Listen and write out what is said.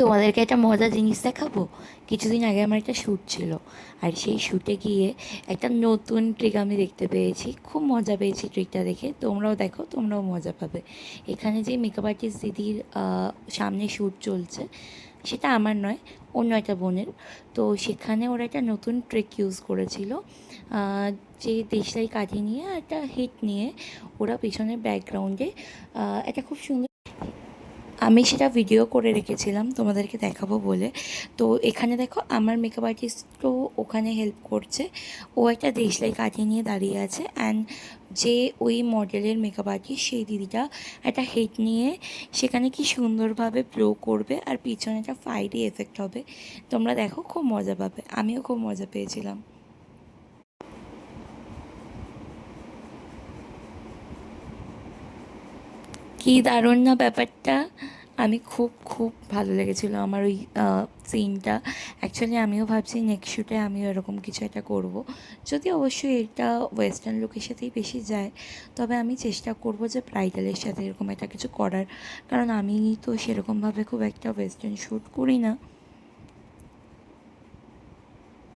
তোমাদেরকে একটা মজার জিনিস দেখাবো। কিছুদিন আগে আমার একটা শ্যুট ছিল, আর সেই শ্যুটে গিয়ে একটা নতুন ট্রিক আমি দেখতে পেয়েছি। খুব মজা পেয়েছি ট্রিকটা দেখে। তোমরাও দেখো, তোমরাও মজা পাবে। এখানে যে মেকআপ আর্টিস্ট দিদির সামনে শ্যুট চলছে, সেটা আমার নয়, অন্য একটা বোনের। তো সেখানে ওরা একটা নতুন ট্রিক ইউজ করেছিল। যে দেশলাই কাঠি নিয়ে একটা হিট নিয়ে ওরা পিছনের ব্যাকগ্রাউন্ডে একটা খুব সুন্দর, আমি সেটা ভিডিও করে রেখেছিলাম তোমাদেরকে দেখাবো বলে। তো এখানে দেখো আমার মেকআপ আর্টিস্টও ওখানে হেল্প করছে। ও একটা দেশলাই কাঠি নিয়ে দাঁড়িয়ে আছে, অ্যান্ড যে ওই মডেলের মেকআপ আর্টিস্ট সেই দিদিটা একটা হেড নিয়ে সেখানে কি সুন্দরভাবে ব্লো করবে, আর পিছনে একটা ফাইরি এফেক্ট হবে। তোমরা দেখো, খুব মজা পাবে। আমিও খুব মজা পেয়েছিলাম। কী দারুণ না ব্যাপারটা! আমি খুব খুব ভালো লেগেছিলো আমার ওই সিনটা। অ্যাকচুয়ালি আমিও ভাবছি নেক্সট শ্যুটে আমিও এরকম কিছু একটা করব। যদি অবশ্যই এটা ওয়েস্টার্ন লুকের সাথেই বেশি যায়, তবে আমি চেষ্টা করব যে ব্রাইডালের সাথে এরকম একটা কিছু করার। কারণ আমি তো সেরকমভাবে খুব একটা ওয়েস্টার্ন শ্যুট করি না।